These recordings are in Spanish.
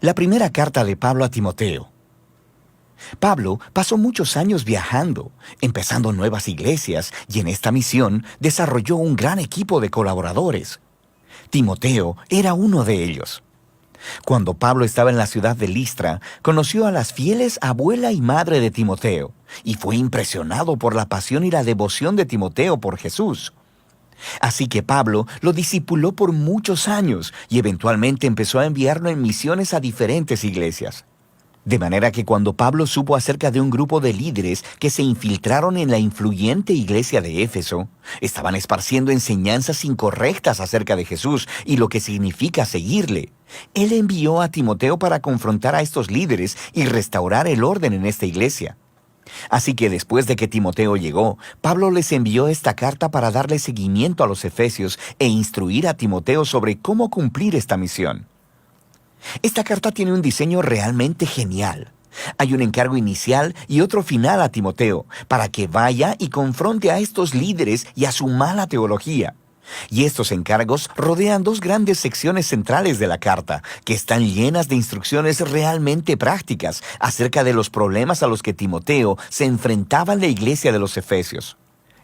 La primera carta de Pablo a Timoteo. Pablo pasó muchos años viajando, empezando nuevas iglesias, y en esta misión desarrolló un gran equipo de colaboradores. Timoteo era uno de ellos. Cuando Pablo estaba en la ciudad de Listra, conoció a las fieles abuela y madre de Timoteo, y fue impresionado por la pasión y la devoción de Timoteo por Jesús. Así que Pablo lo discipuló por muchos años y eventualmente empezó a enviarlo en misiones a diferentes iglesias. De manera que cuando Pablo supo acerca de un grupo de líderes que se infiltraron en la influyente iglesia de Éfeso, estaban esparciendo enseñanzas incorrectas acerca de Jesús y lo que significa seguirle, él envió a Timoteo para confrontar a estos líderes y restaurar el orden en esta iglesia. Así que después de que Timoteo llegó, Pablo les envió esta carta para darle seguimiento a los efesios e instruir a Timoteo sobre cómo cumplir esta misión. Esta carta tiene un diseño realmente genial. Hay un encargo inicial y otro final a Timoteo, para que vaya y confronte a estos líderes y a su mala teología. Y estos encargos rodean dos grandes secciones centrales de la carta, que están llenas de instrucciones realmente prácticas acerca de los problemas a los que Timoteo se enfrentaba en la iglesia de los Efesios.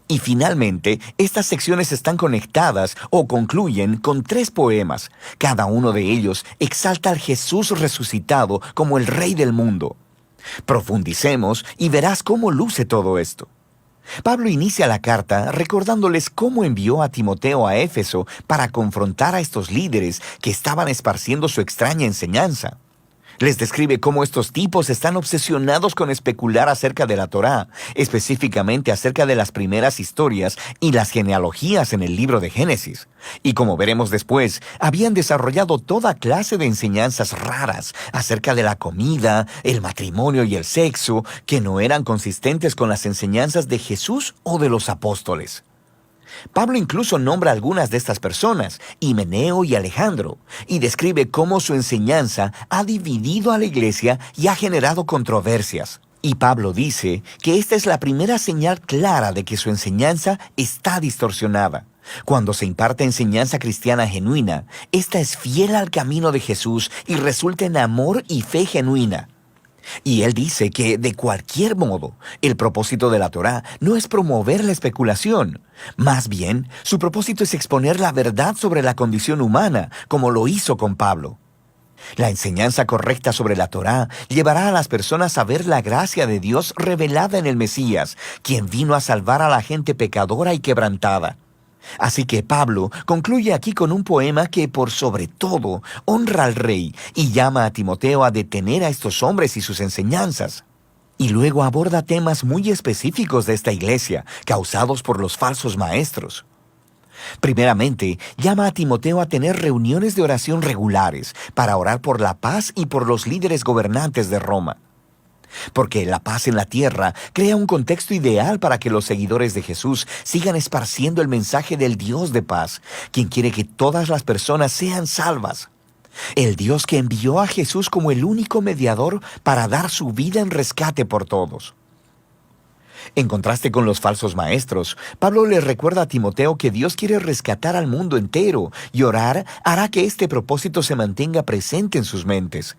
Y finalmente, estas secciones están conectadas o concluyen con 3 poemas. Cada uno de ellos exalta al Jesús resucitado como el Rey del mundo. Profundicemos y verás cómo luce todo esto. Pablo inicia la carta recordándoles cómo envió a Timoteo a Éfeso para confrontar a estos líderes que estaban esparciendo su extraña enseñanza. Les describe cómo estos tipos están obsesionados con especular acerca de la Torá, específicamente acerca de las primeras historias y las genealogías en el libro de Génesis. Y como veremos después, habían desarrollado toda clase de enseñanzas raras acerca de la comida, el matrimonio y el sexo, que no eran consistentes con las enseñanzas de Jesús o de los apóstoles. Pablo incluso nombra a algunas de estas personas, Himeneo y Alejandro, y describe cómo su enseñanza ha dividido a la iglesia y ha generado controversias. Y Pablo dice que esta es la primera señal clara de que su enseñanza está distorsionada. Cuando se imparte enseñanza cristiana genuina, esta es fiel al camino de Jesús y resulta en amor y fe genuina. Y él dice que, de cualquier modo, el propósito de la Torá no es promover la especulación. Más bien, su propósito es exponer la verdad sobre la condición humana, como lo hizo con Pablo. La enseñanza correcta sobre la Torá llevará a las personas a ver la gracia de Dios revelada en el Mesías, quien vino a salvar a la gente pecadora y quebrantada. Así que Pablo concluye aquí con un poema que, por sobre todo, honra al rey y llama a Timoteo a detener a estos hombres y sus enseñanzas. Y luego aborda temas muy específicos de esta iglesia, causados por los falsos maestros. Primeramente, llama a Timoteo a tener reuniones de oración regulares para orar por la paz y por los líderes gobernantes de Roma. Porque la paz en la tierra crea un contexto ideal para que los seguidores de Jesús sigan esparciendo el mensaje del Dios de paz, quien quiere que todas las personas sean salvas. El Dios que envió a Jesús como el único mediador para dar su vida en rescate por todos. En contraste con los falsos maestros, Pablo le recuerda a Timoteo que Dios quiere rescatar al mundo entero y orar hará que este propósito se mantenga presente en sus mentes.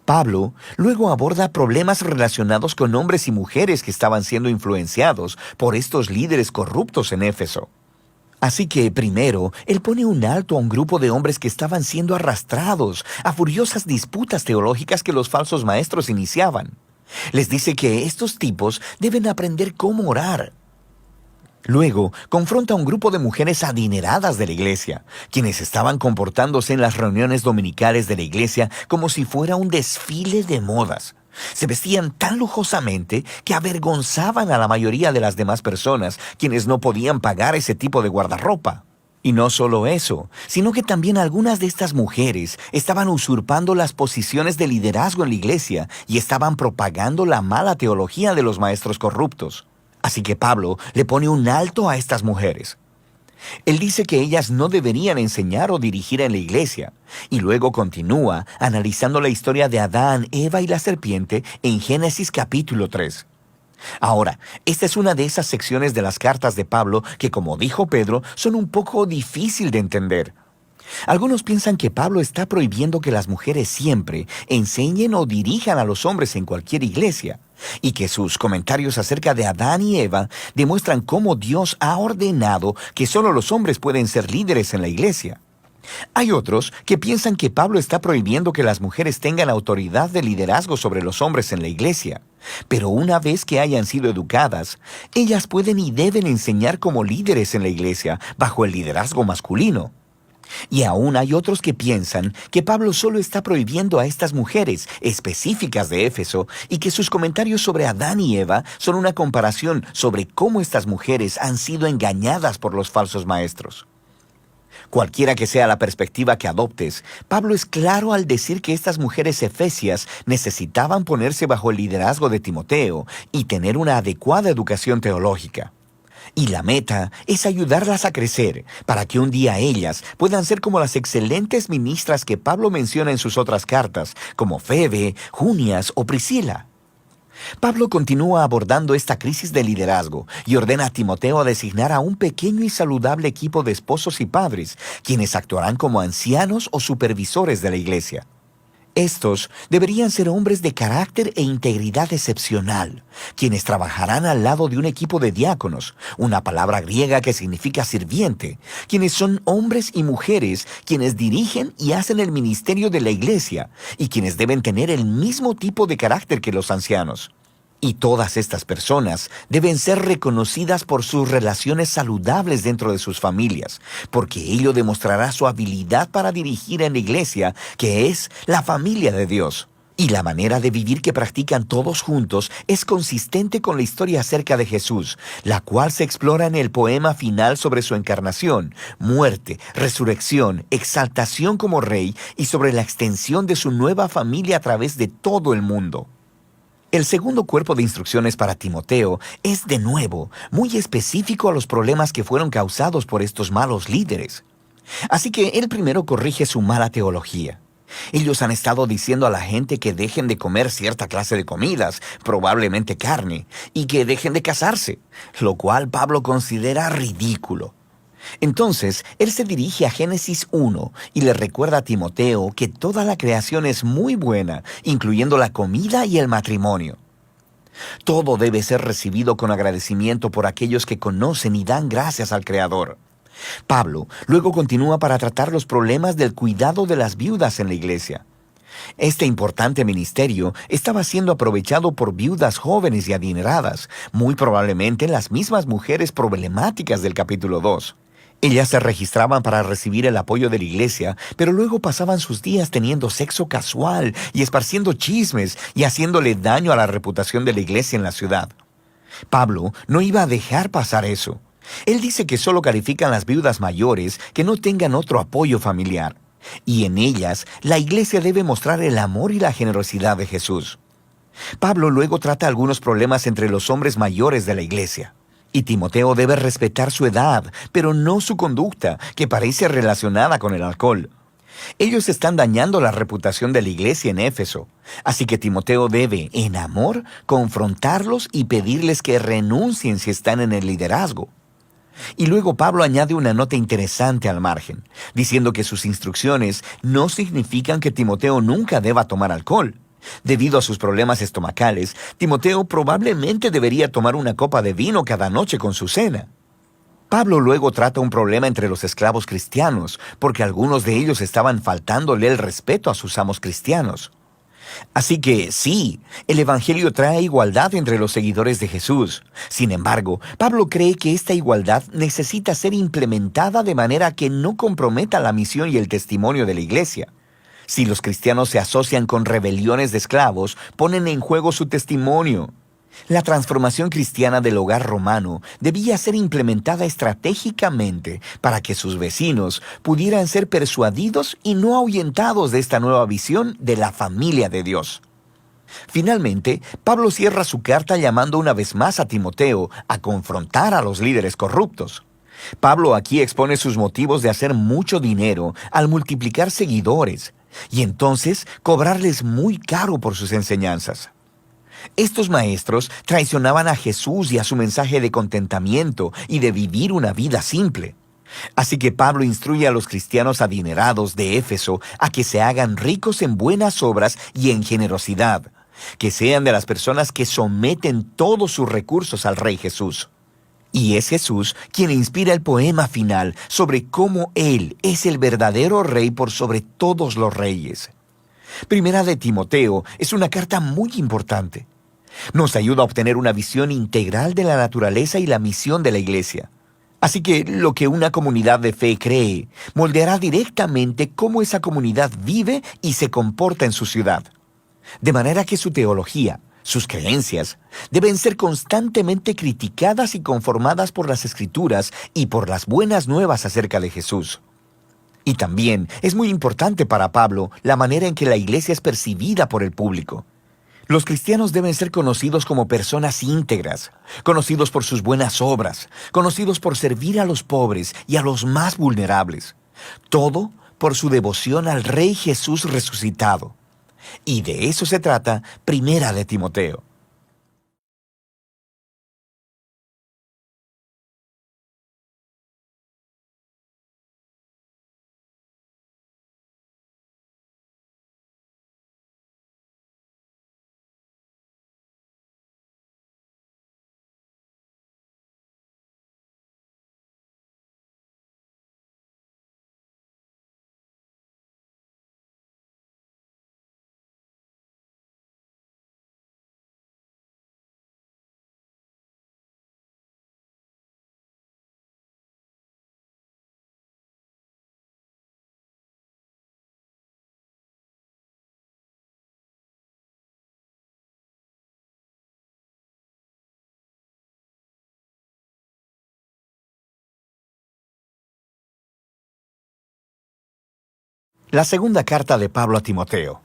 Pablo luego aborda problemas relacionados con hombres y mujeres que estaban siendo influenciados por estos líderes corruptos en Éfeso. Así que, primero, él pone un alto a un grupo de hombres que estaban siendo arrastrados a furiosas disputas teológicas que los falsos maestros iniciaban. Les dice que estos tipos deben aprender cómo orar. Luego, confronta a un grupo de mujeres adineradas de la iglesia, quienes estaban comportándose en las reuniones dominicales de la iglesia como si fuera un desfile de modas. Se vestían tan lujosamente que avergonzaban a la mayoría de las demás personas, quienes no podían pagar ese tipo de guardarropa. Y no solo eso, sino que también algunas de estas mujeres estaban usurpando las posiciones de liderazgo en la iglesia y estaban propagando la mala teología de los maestros corruptos. Así que Pablo le pone un alto a estas mujeres. Él dice que ellas no deberían enseñar o dirigir en la iglesia, y luego continúa analizando la historia de Adán, Eva y la serpiente en Génesis capítulo 3. Ahora, esta es una de esas secciones de las cartas de Pablo que, como dijo Pedro, son un poco difícil de entender. Algunos piensan que Pablo está prohibiendo que las mujeres siempre enseñen o dirijan a los hombres en cualquier iglesia, y que sus comentarios acerca de Adán y Eva demuestran cómo Dios ha ordenado que solo los hombres pueden ser líderes en la iglesia. Hay otros que piensan que Pablo está prohibiendo que las mujeres tengan autoridad de liderazgo sobre los hombres en la iglesia, pero una vez que hayan sido educadas, ellas pueden y deben enseñar como líderes en la iglesia bajo el liderazgo masculino. Y aún hay otros que piensan que Pablo solo está prohibiendo a estas mujeres específicas de Éfeso y que sus comentarios sobre Adán y Eva son una comparación sobre cómo estas mujeres han sido engañadas por los falsos maestros. Cualquiera que sea la perspectiva que adoptes, Pablo es claro al decir que estas mujeres efesias necesitaban ponerse bajo el liderazgo de Timoteo y tener una adecuada educación teológica. Y la meta es ayudarlas a crecer para que un día ellas puedan ser como las excelentes ministras que Pablo menciona en sus otras cartas, como Febe, Junias o Priscila. Pablo continúa abordando esta crisis de liderazgo y ordena a Timoteo a designar a un pequeño y saludable equipo de esposos y padres, quienes actuarán como ancianos o supervisores de la iglesia. Estos deberían ser hombres de carácter e integridad excepcional, quienes trabajarán al lado de un equipo de diáconos, una palabra griega que significa sirviente, quienes son hombres y mujeres quienes dirigen y hacen el ministerio de la iglesia y quienes deben tener el mismo tipo de carácter que los ancianos. Y todas estas personas deben ser reconocidas por sus relaciones saludables dentro de sus familias, porque ello demostrará su habilidad para dirigir en la iglesia, que es la familia de Dios. Y la manera de vivir que practican todos juntos es consistente con la historia acerca de Jesús, la cual se explora en el poema final sobre su encarnación, muerte, resurrección, exaltación como rey y sobre la extensión de su nueva familia a través de todo el mundo. El segundo cuerpo de instrucciones para Timoteo es, de nuevo, muy específico a los problemas que fueron causados por estos malos líderes. Así que él primero corrige su mala teología. Ellos han estado diciendo a la gente que dejen de comer cierta clase de comidas, probablemente carne, y que dejen de casarse, lo cual Pablo considera ridículo. Entonces, él se dirige a Génesis 1 y le recuerda a Timoteo que toda la creación es muy buena, incluyendo la comida y el matrimonio. Todo debe ser recibido con agradecimiento por aquellos que conocen y dan gracias al Creador. Pablo luego continúa para tratar los problemas del cuidado de las viudas en la iglesia. Este importante ministerio estaba siendo aprovechado por viudas jóvenes y adineradas, muy probablemente las mismas mujeres problemáticas del capítulo 2. Ellas se registraban para recibir el apoyo de la iglesia, pero luego pasaban sus días teniendo sexo casual y esparciendo chismes y haciéndole daño a la reputación de la iglesia en la ciudad. Pablo no iba a dejar pasar eso. Él dice que solo califican las viudas mayores que no tengan otro apoyo familiar, y en ellas la iglesia debe mostrar el amor y la generosidad de Jesús. Pablo luego trata algunos problemas entre los hombres mayores de la iglesia. Y Timoteo debe respetar su edad, pero no su conducta, que parece relacionada con el alcohol. Ellos están dañando la reputación de la iglesia en Éfeso, así que Timoteo debe, en amor, confrontarlos y pedirles que renuncien si están en el liderazgo. Y luego Pablo añade una nota interesante al margen, diciendo que sus instrucciones no significan que Timoteo nunca deba tomar alcohol. Debido a sus problemas estomacales, Timoteo probablemente debería tomar una copa de vino cada noche con su cena. Pablo luego trata un problema entre los esclavos cristianos, porque algunos de ellos estaban faltándole el respeto a sus amos cristianos. Así que sí, el Evangelio trae igualdad entre los seguidores de Jesús. Sin embargo, Pablo cree que esta igualdad necesita ser implementada de manera que no comprometa la misión y el testimonio de la iglesia. Si los cristianos se asocian con rebeliones de esclavos, ponen en juego su testimonio. La transformación cristiana del hogar romano debía ser implementada estratégicamente para que sus vecinos pudieran ser persuadidos y no ahuyentados de esta nueva visión de la familia de Dios. Finalmente, Pablo cierra su carta llamando una vez más a Timoteo a confrontar a los líderes corruptos. Pablo aquí expone sus motivos de hacer mucho dinero al multiplicar seguidores, y entonces cobrarles muy caro por sus enseñanzas. Estos maestros traicionaban a Jesús y a su mensaje de contentamiento y de vivir una vida simple. Así que Pablo instruye a los cristianos adinerados de Éfeso a que se hagan ricos en buenas obras y en generosidad, que sean de las personas que someten todos sus recursos al Rey Jesús. Y es Jesús quien inspira el poema final sobre cómo Él es el verdadero Rey por sobre todos los reyes. Primera de Timoteo es una carta muy importante. Nos ayuda a obtener una visión integral de la naturaleza y la misión de la Iglesia. Así que lo que una comunidad de fe cree moldeará directamente cómo esa comunidad vive y se comporta en su ciudad. De manera que su teología, sus creencias, deben ser constantemente criticadas y conformadas por las Escrituras y por las buenas nuevas acerca de Jesús. Y también es muy importante para Pablo la manera en que la iglesia es percibida por el público. Los cristianos deben ser conocidos como personas íntegras, conocidos por sus buenas obras, conocidos por servir a los pobres y a los más vulnerables. Todo por su devoción al Rey Jesús resucitado. Y de eso se trata Primera de Timoteo. La segunda carta de Pablo a Timoteo.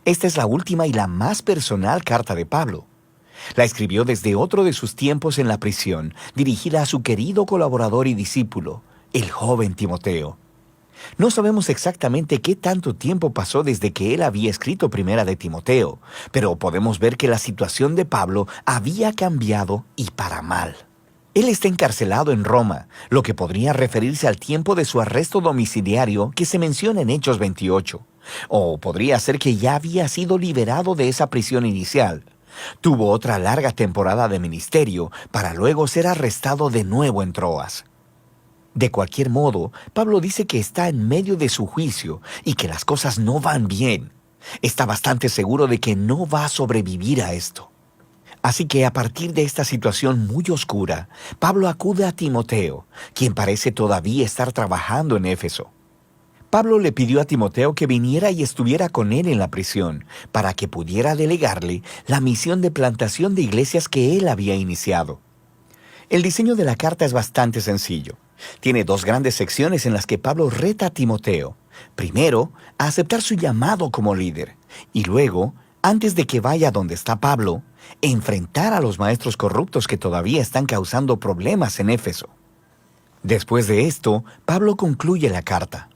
Esta es la última y la más personal carta de Pablo. La escribió desde otro de sus tiempos en la prisión, dirigida a su querido colaborador y discípulo, el joven Timoteo. No sabemos exactamente qué tanto tiempo pasó desde que él había escrito Primera de Timoteo, pero podemos ver que la situación de Pablo había cambiado y para mal. Él está encarcelado en Roma, lo que podría referirse al tiempo de su arresto domiciliario que se menciona en Hechos 28. O podría ser que ya había sido liberado de esa prisión inicial. Tuvo otra larga temporada de ministerio para luego ser arrestado de nuevo en Troas. De cualquier modo, Pablo dice que está en medio de su juicio y que las cosas no van bien. Está bastante seguro de que no va a sobrevivir a esto. Así que a partir de esta situación muy oscura, Pablo acude a Timoteo, quien parece todavía estar trabajando en Éfeso. Pablo le pidió a Timoteo que viniera y estuviera con él en la prisión, para que pudiera delegarle la misión de plantación de iglesias que él había iniciado. El diseño de la carta es bastante sencillo. Tiene dos grandes secciones en las que Pablo reta a Timoteo. Primero, a aceptar su llamado como líder, y luego, antes de que vaya donde está Pablo, enfrentar a los maestros corruptos que todavía están causando problemas en Éfeso. Después de esto, Pablo concluye la carta.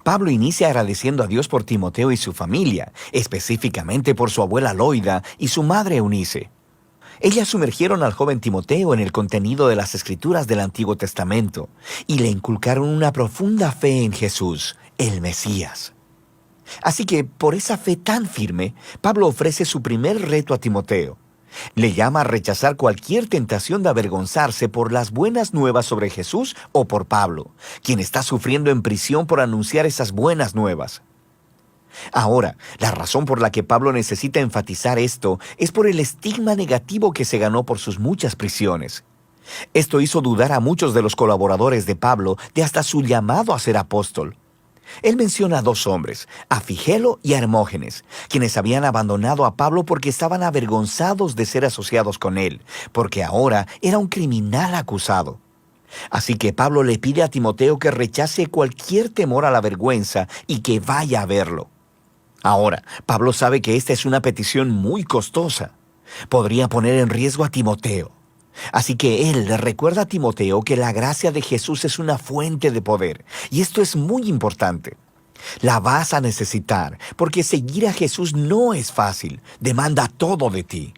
Pablo inicia agradeciendo a Dios por Timoteo y su familia, específicamente por su abuela Loida y su madre Eunice. Ellas sumergieron al joven Timoteo en el contenido de las Escrituras del Antiguo Testamento y le inculcaron una profunda fe en Jesús, el Mesías. Así que, por esa fe tan firme, Pablo ofrece su primer reto a Timoteo. Le llama a rechazar cualquier tentación de avergonzarse por las buenas nuevas sobre Jesús o por Pablo, quien está sufriendo en prisión por anunciar esas buenas nuevas. Ahora, la razón por la que Pablo necesita enfatizar esto es por el estigma negativo que se ganó por sus muchas prisiones. Esto hizo dudar a muchos de los colaboradores de Pablo de hasta su llamado a ser apóstol. Él menciona a dos hombres, a Figelo y a Hermógenes, quienes habían abandonado a Pablo porque estaban avergonzados de ser asociados con él, porque ahora era un criminal acusado. Así que Pablo le pide a Timoteo que rechace cualquier temor a la vergüenza y que vaya a verlo. Ahora, Pablo sabe que esta es una petición muy costosa. Podría poner en riesgo a Timoteo. Así que él le recuerda a Timoteo que la gracia de Jesús es una fuente de poder, y esto es muy importante. La vas a necesitar, porque seguir a Jesús no es fácil, demanda todo de ti.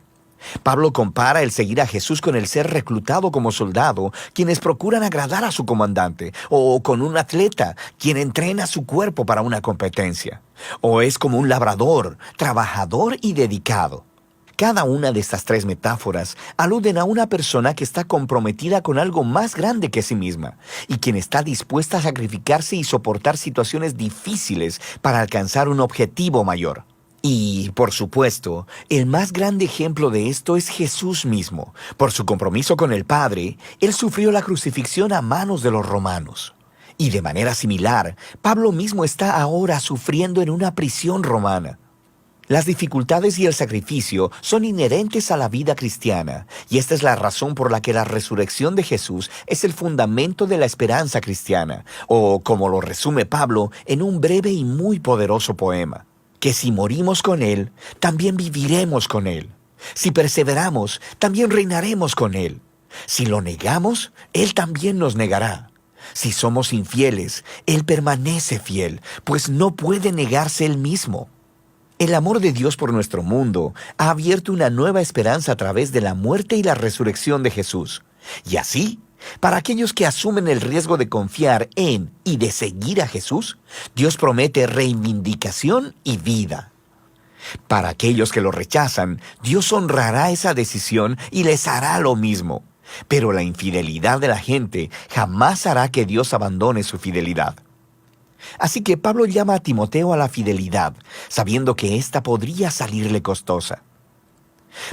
Pablo compara el seguir a Jesús con el ser reclutado como soldado, quienes procuran agradar a su comandante, o con un atleta, quien entrena su cuerpo para una competencia. O es como un labrador, trabajador y dedicado. Cada una de estas tres metáforas aluden a una persona que está comprometida con algo más grande que sí misma y quien está dispuesta a sacrificarse y soportar situaciones difíciles para alcanzar un objetivo mayor. Y, por supuesto, el más grande ejemplo de esto es Jesús mismo. Por su compromiso con el Padre, Él sufrió la crucifixión a manos de los romanos. Y de manera similar, Pablo mismo está ahora sufriendo en una prisión romana. Las dificultades y el sacrificio son inherentes a la vida cristiana, y esta es la razón por la que la resurrección de Jesús es el fundamento de la esperanza cristiana, o como lo resume Pablo en un breve y muy poderoso poema, que si morimos con Él, también viviremos con Él. Si perseveramos, también reinaremos con Él. Si lo negamos, Él también nos negará. Si somos infieles, Él permanece fiel, pues no puede negarse Él mismo. El amor de Dios por nuestro mundo ha abierto una nueva esperanza a través de la muerte y la resurrección de Jesús. Y así, para aquellos que asumen el riesgo de confiar en y de seguir a Jesús, Dios promete reivindicación y vida. Para aquellos que lo rechazan, Dios honrará esa decisión y les hará lo mismo. Pero la infidelidad de la gente jamás hará que Dios abandone su fidelidad. Así que Pablo llama a Timoteo a la fidelidad, sabiendo que ésta podría salirle costosa.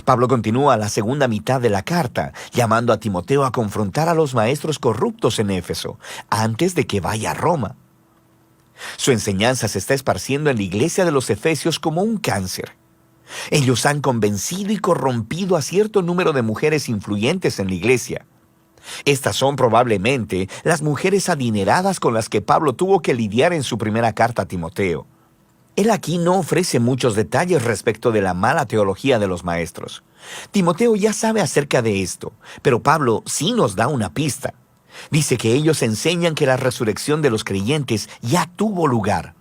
Pablo continúa la segunda mitad de la carta, llamando a Timoteo a confrontar a los maestros corruptos en Éfeso, antes de que vaya a Roma. Su enseñanza se está esparciendo en la iglesia de los Efesios como un cáncer. Ellos han convencido y corrompido a cierto número de mujeres influyentes en la iglesia. Estas son probablemente las mujeres adineradas con las que Pablo tuvo que lidiar en su primera carta a Timoteo. Él aquí no ofrece muchos detalles respecto de la mala teología de los maestros. Timoteo ya sabe acerca de esto, pero Pablo sí nos da una pista. Dice que ellos enseñan que la resurrección de los creyentes ya tuvo lugar.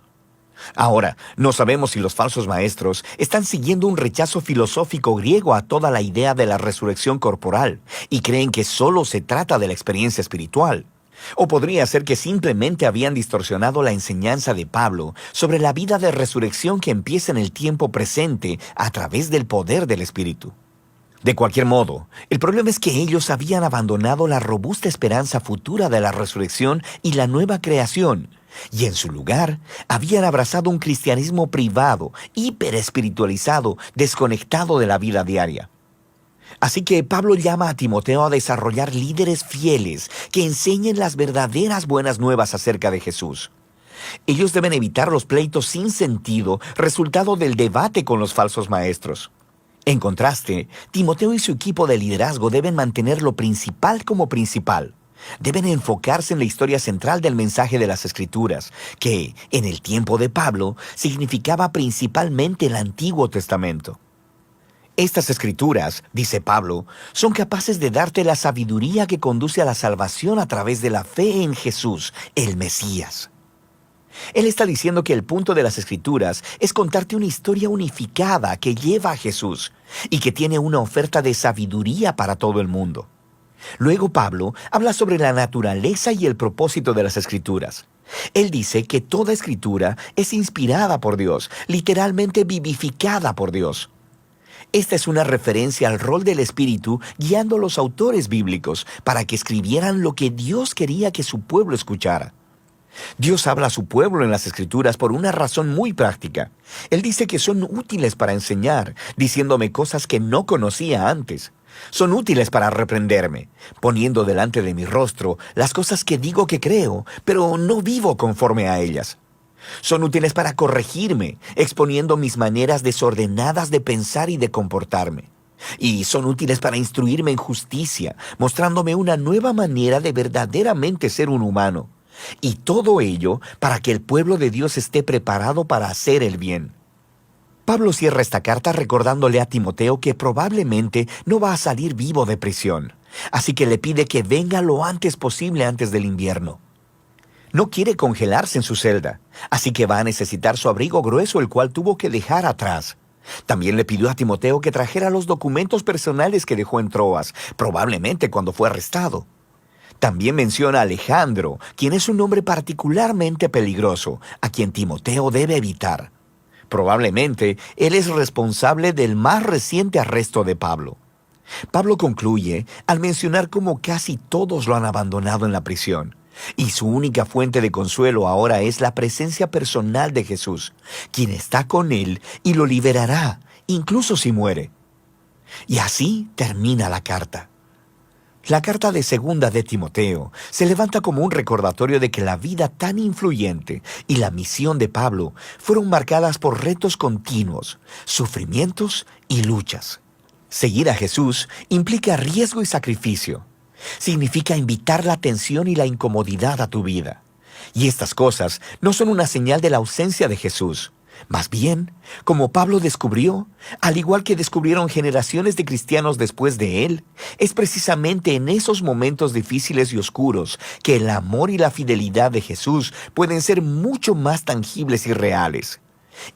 Ahora, no sabemos si los falsos maestros están siguiendo un rechazo filosófico griego a toda la idea de la resurrección corporal y creen que solo se trata de la experiencia espiritual. O podría ser que simplemente habían distorsionado la enseñanza de Pablo sobre la vida de resurrección que empieza en el tiempo presente a través del poder del Espíritu. De cualquier modo, el problema es que ellos habían abandonado la robusta esperanza futura de la resurrección y la nueva creación, y en su lugar habían abrazado un cristianismo privado, hiperespiritualizado, desconectado de la vida diaria. Así que Pablo llama a Timoteo a desarrollar líderes fieles que enseñen las verdaderas buenas nuevas acerca de Jesús. Ellos deben evitar los pleitos sin sentido, resultado del debate con los falsos maestros. En contraste, Timoteo y su equipo de liderazgo deben mantener lo principal como principal. Deben enfocarse en la historia central del mensaje de las Escrituras, que, en el tiempo de Pablo, significaba principalmente el Antiguo Testamento. Estas Escrituras, dice Pablo, son capaces de darte la sabiduría que conduce a la salvación a través de la fe en Jesús, el Mesías. Él está diciendo que el punto de las Escrituras es contarte una historia unificada que lleva a Jesús y que tiene una oferta de sabiduría para todo el mundo. Luego Pablo habla sobre la naturaleza y el propósito de las Escrituras. Él dice que toda Escritura es inspirada por Dios, literalmente vivificada por Dios. Esta es una referencia al rol del Espíritu guiando a los autores bíblicos para que escribieran lo que Dios quería que su pueblo escuchara. Dios habla a su pueblo en las Escrituras por una razón muy práctica. Él dice que son útiles para enseñar, diciéndome cosas que no conocía antes. Son útiles para reprenderme, poniendo delante de mi rostro las cosas que digo que creo, pero no vivo conforme a ellas. Son útiles para corregirme, exponiendo mis maneras desordenadas de pensar y de comportarme. Y son útiles para instruirme en justicia, mostrándome una nueva manera de verdaderamente ser un humano. Y todo ello para que el pueblo de Dios esté preparado para hacer el bien. Pablo cierra esta carta recordándole a Timoteo que probablemente no va a salir vivo de prisión, así que le pide que venga lo antes posible antes del invierno. No quiere congelarse en su celda, así que va a necesitar su abrigo grueso el cual tuvo que dejar atrás. También le pidió a Timoteo que trajera los documentos personales que dejó en Troas, probablemente cuando fue arrestado. También menciona a Alejandro, quien es un hombre particularmente peligroso, a quien Timoteo debe evitar. Probablemente él es responsable del más reciente arresto de Pablo. Pablo concluye al mencionar cómo casi todos lo han abandonado en la prisión, y su única fuente de consuelo ahora es la presencia personal de Jesús, quien está con él y lo liberará, incluso si muere. Y así termina la carta. La carta de segunda de Timoteo se levanta como un recordatorio de que la vida tan influyente y la misión de Pablo fueron marcadas por retos continuos, sufrimientos y luchas. Seguir a Jesús implica riesgo y sacrificio. Significa invitar la atención y la incomodidad a tu vida. Y estas cosas no son una señal de la ausencia de Jesús. Más bien, como Pablo descubrió, al igual que descubrieron generaciones de cristianos después de él, es precisamente en esos momentos difíciles y oscuros que el amor y la fidelidad de Jesús pueden ser mucho más tangibles y reales.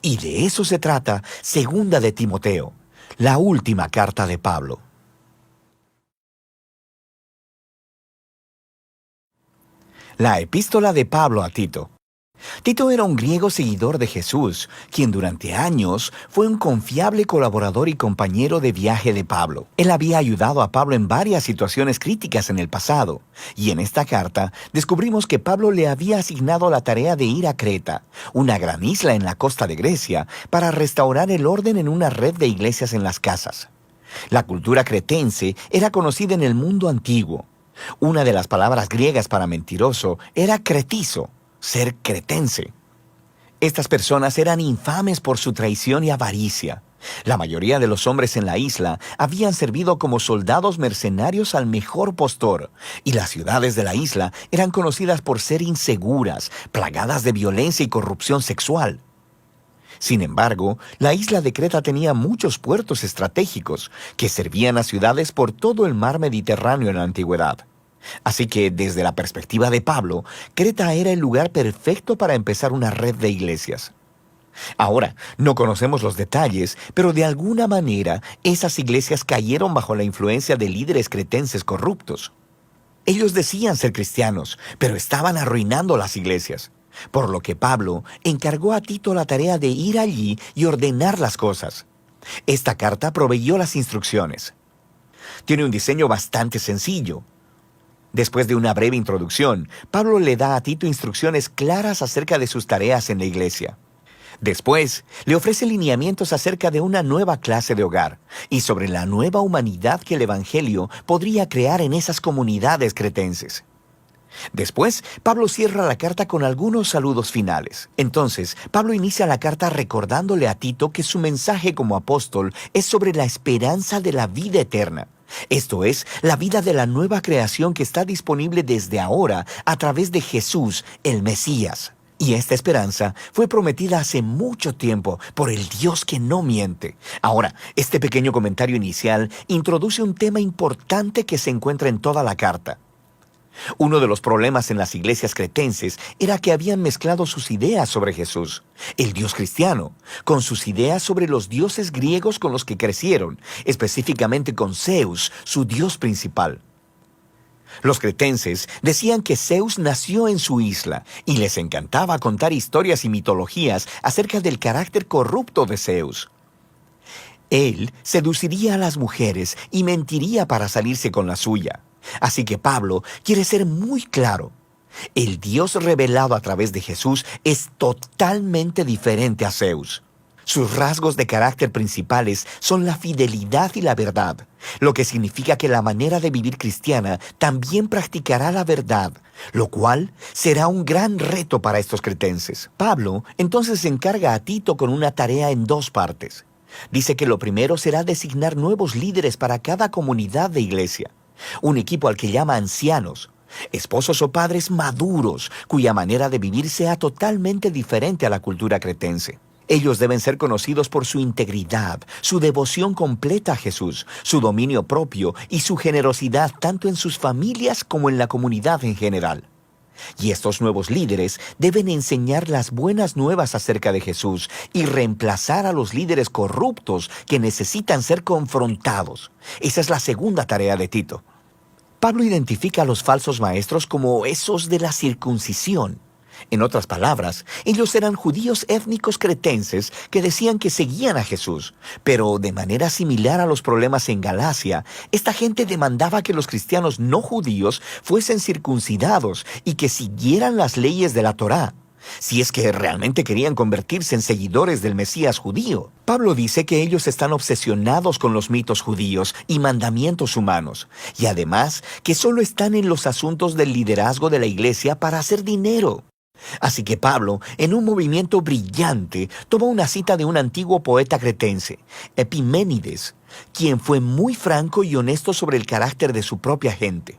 Y de eso se trata Segunda de Timoteo, la última carta de Pablo. La epístola de Pablo a Tito. Tito era un griego seguidor de Jesús, quien durante años fue un confiable colaborador y compañero de viaje de Pablo. Él había ayudado a Pablo en varias situaciones críticas en el pasado, y en esta carta descubrimos que Pablo le había asignado la tarea de ir a Creta, una gran isla en la costa de Grecia, para restaurar el orden en una red de iglesias en las casas. La cultura cretense era conocida en el mundo antiguo. Una de las palabras griegas para mentiroso era cretizo, ser cretense. Estas personas eran infames por su traición y avaricia. La mayoría de los hombres en la isla habían servido como soldados mercenarios al mejor postor, y las ciudades de la isla eran conocidas por ser inseguras, plagadas de violencia y corrupción sexual. Sin embargo, la isla de Creta tenía muchos puertos estratégicos que servían a ciudades por todo el mar Mediterráneo en la antigüedad. Así que, desde la perspectiva de Pablo, Creta era el lugar perfecto para empezar una red de iglesias. Ahora, no conocemos los detalles, pero de alguna manera esas iglesias cayeron bajo la influencia de líderes cretenses corruptos. Ellos decían ser cristianos, pero estaban arruinando las iglesias. Por lo que Pablo encargó a Tito la tarea de ir allí y ordenar las cosas. Esta carta proveyó las instrucciones. Tiene un diseño bastante sencillo. Después de una breve introducción, Pablo le da a Tito instrucciones claras acerca de sus tareas en la iglesia. Después, le ofrece lineamientos acerca de una nueva clase de hogar y sobre la nueva humanidad que el Evangelio podría crear en esas comunidades cretenses. Después, Pablo cierra la carta con algunos saludos finales. Entonces, Pablo inicia la carta recordándole a Tito que su mensaje como apóstol es sobre la esperanza de la vida eterna. Esto es, la vida de la nueva creación que está disponible desde ahora a través de Jesús, el Mesías. Y esta esperanza fue prometida hace mucho tiempo por el Dios que no miente. Ahora, este pequeño comentario inicial introduce un tema importante que se encuentra en toda la carta. Uno de los problemas en las iglesias cretenses era que habían mezclado sus ideas sobre Jesús, el Dios cristiano, con sus ideas sobre los dioses griegos con los que crecieron, específicamente con Zeus, su dios principal. Los cretenses decían que Zeus nació en su isla y les encantaba contar historias y mitologías acerca del carácter corrupto de Zeus. Él seduciría a las mujeres y mentiría para salirse con la suya. Así que Pablo quiere ser muy claro. El Dios revelado a través de Jesús es totalmente diferente a Zeus. Sus rasgos de carácter principales son la fidelidad y la verdad, lo que significa que la manera de vivir cristiana también practicará la verdad, lo cual será un gran reto para estos cretenses. Pablo entonces encarga a Tito con una tarea en dos partes. Dice que lo primero será designar nuevos líderes para cada comunidad de iglesia. Un equipo al que llama ancianos, esposos o padres maduros, cuya manera de vivir sea totalmente diferente a la cultura cretense. Ellos deben ser conocidos por su integridad, su devoción completa a Jesús, su dominio propio y su generosidad tanto en sus familias como en la comunidad en general. Y estos nuevos líderes deben enseñar las buenas nuevas acerca de Jesús y reemplazar a los líderes corruptos que necesitan ser confrontados. Esa es la segunda tarea de Tito. Pablo identifica a los falsos maestros como esos de la circuncisión. En otras palabras, ellos eran judíos étnicos cretenses que decían que seguían a Jesús, pero de manera similar a los problemas en Galacia, esta gente demandaba que los cristianos no judíos fuesen circuncidados y que siguieran las leyes de la Torá, si es que realmente querían convertirse en seguidores del Mesías judío. Pablo dice que ellos están obsesionados con los mitos judíos y mandamientos humanos, y además que solo están en los asuntos del liderazgo de la iglesia para hacer dinero. Así que Pablo, en un movimiento brillante, tomó una cita de un antiguo poeta cretense, Epiménides, quien fue muy franco y honesto sobre el carácter de su propia gente.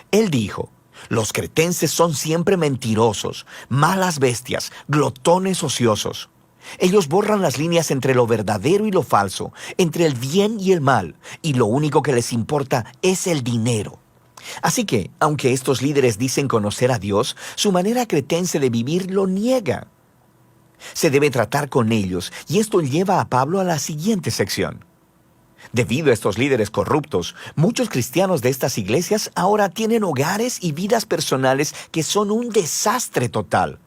Él dijo: los cretenses son siempre mentirosos, malas bestias, glotones ociosos. Ellos borran las líneas entre lo verdadero y lo falso, entre el bien y el mal, y lo único que les importa es el dinero. Así que, aunque estos líderes dicen conocer a Dios, su manera cretense de vivir lo niega. Se debe tratar con ellos, y esto lleva a Pablo a la siguiente sección. Debido a estos líderes corruptos, muchos cristianos de estas iglesias ahora tienen hogares y vidas personales que son un desastre total.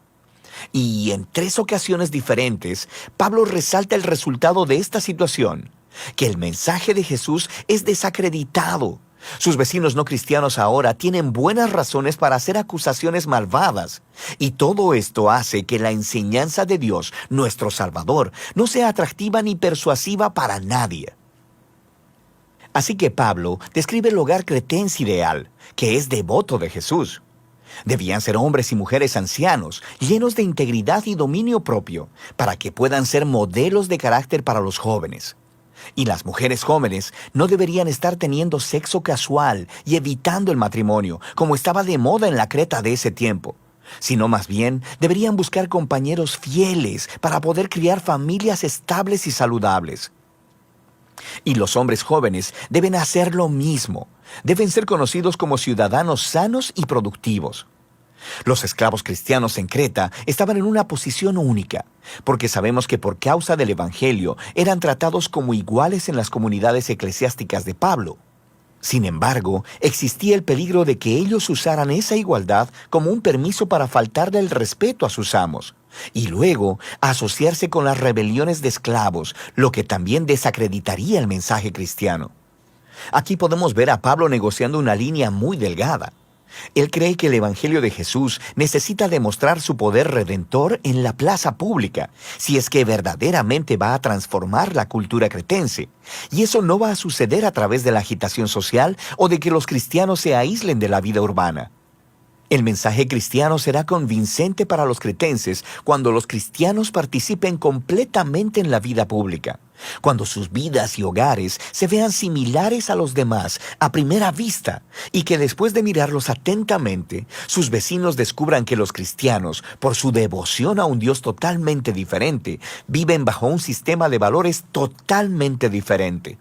Y en 3 ocasiones diferentes, Pablo resalta el resultado de esta situación, que el mensaje de Jesús es desacreditado. Sus vecinos no cristianos ahora tienen buenas razones para hacer acusaciones malvadas. Y todo esto hace que la enseñanza de Dios, nuestro Salvador, no sea atractiva ni persuasiva para nadie. Así que Pablo describe el hogar cretense ideal, que es devoto de Jesús. Debían ser hombres y mujeres ancianos, llenos de integridad y dominio propio, para que puedan ser modelos de carácter para los jóvenes. Y las mujeres jóvenes no deberían estar teniendo sexo casual y evitando el matrimonio, como estaba de moda en la Creta de ese tiempo, sino más bien deberían buscar compañeros fieles para poder criar familias estables y saludables. Y los hombres jóvenes deben hacer lo mismo. Deben ser conocidos como ciudadanos sanos y productivos. Los esclavos cristianos en Creta estaban en una posición única, porque sabemos que por causa del Evangelio eran tratados como iguales en las comunidades eclesiásticas de Pablo. Sin embargo, existía el peligro de que ellos usaran esa igualdad como un permiso para faltarle el respeto a sus amos, y luego asociarse con las rebeliones de esclavos, lo que también desacreditaría el mensaje cristiano. Aquí podemos ver a Pablo negociando una línea muy delgada. Él cree que el Evangelio de Jesús necesita demostrar su poder redentor en la plaza pública, si es que verdaderamente va a transformar la cultura cretense. Y eso no va a suceder a través de la agitación social o de que los cristianos se aíslen de la vida urbana. El mensaje cristiano será convincente para los cretenses cuando los cristianos participen completamente en la vida pública, cuando sus vidas y hogares se vean similares a los demás a primera vista y que después de mirarlos atentamente, sus vecinos descubran que los cristianos, por su devoción a un Dios totalmente diferente, viven bajo un sistema de valores totalmente diferente.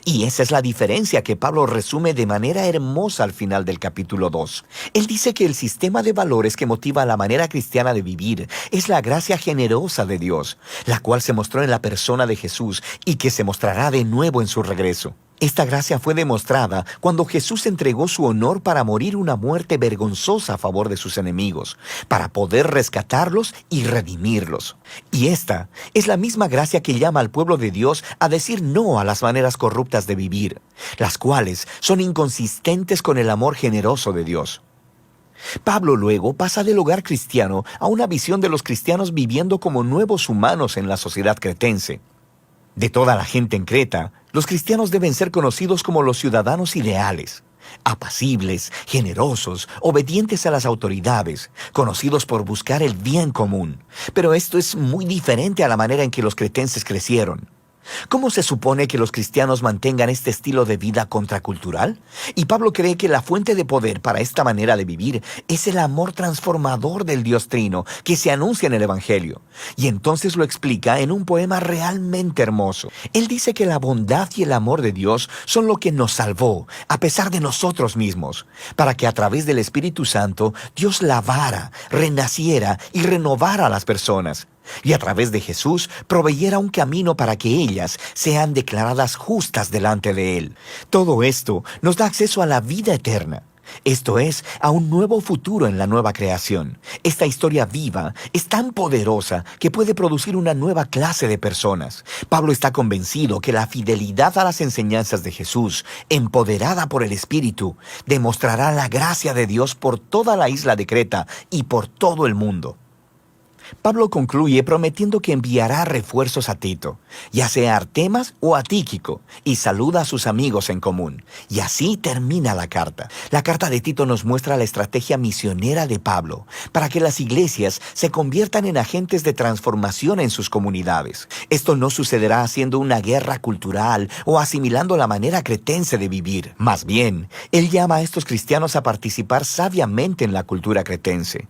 Y esa es la diferencia que Pablo resume de manera hermosa al final del capítulo 2. Él dice que el sistema de valores que motiva la manera cristiana de vivir es la gracia generosa de Dios, la cual se mostró en la persona de Jesús y que se mostrará de nuevo en su regreso. Esta gracia fue demostrada cuando Jesús entregó su honor para morir una muerte vergonzosa a favor de sus enemigos, para poder rescatarlos y redimirlos. Y esta es la misma gracia que llama al pueblo de Dios a decir no a las maneras corruptas de vivir, las cuales son inconsistentes con el amor generoso de Dios. Pablo luego pasa del hogar cristiano a una visión de los cristianos viviendo como nuevos humanos en la sociedad cretense. De toda la gente en Creta, los cristianos deben ser conocidos como los ciudadanos ideales, apacibles, generosos, obedientes a las autoridades, conocidos por buscar el bien común. Pero esto es muy diferente a la manera en que los cretenses crecieron. ¿Cómo se supone que los cristianos mantengan este estilo de vida contracultural? Y Pablo cree que la fuente de poder para esta manera de vivir es el amor transformador del Dios Trino que se anuncia en el Evangelio. Y entonces lo explica en un poema realmente hermoso. Él dice que la bondad y el amor de Dios son lo que nos salvó, a pesar de nosotros mismos, para que a través del Espíritu Santo Dios lavara, renaciera y renovara a las personas. Y a través de Jesús proveyera un camino para que ellas sean declaradas justas delante de Él. Todo esto nos da acceso a la vida eterna. Esto es, a un nuevo futuro en la nueva creación. Esta historia viva es tan poderosa que puede producir una nueva clase de personas. Pablo está convencido que la fidelidad a las enseñanzas de Jesús, empoderada por el Espíritu, demostrará la gracia de Dios por toda la isla de Creta y por todo el mundo. Pablo concluye prometiendo que enviará refuerzos a Tito, ya sea a Artemas o a Tíquico, y saluda a sus amigos en común. Y así termina la carta. La carta de Tito nos muestra la estrategia misionera de Pablo para que las iglesias se conviertan en agentes de transformación en sus comunidades. Esto no sucederá haciendo una guerra cultural o asimilando la manera cretense de vivir. Más bien, él llama a estos cristianos a participar sabiamente en la cultura cretense.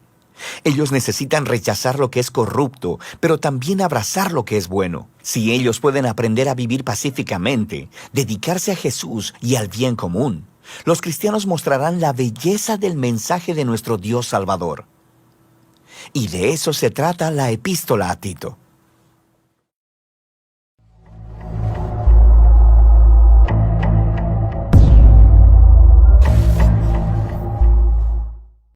Ellos necesitan rechazar lo que es corrupto, pero también abrazar lo que es bueno. Si ellos pueden aprender a vivir pacíficamente, dedicarse a Jesús y al bien común, los cristianos mostrarán la belleza del mensaje de nuestro Dios Salvador. Y de eso se trata la epístola a Tito.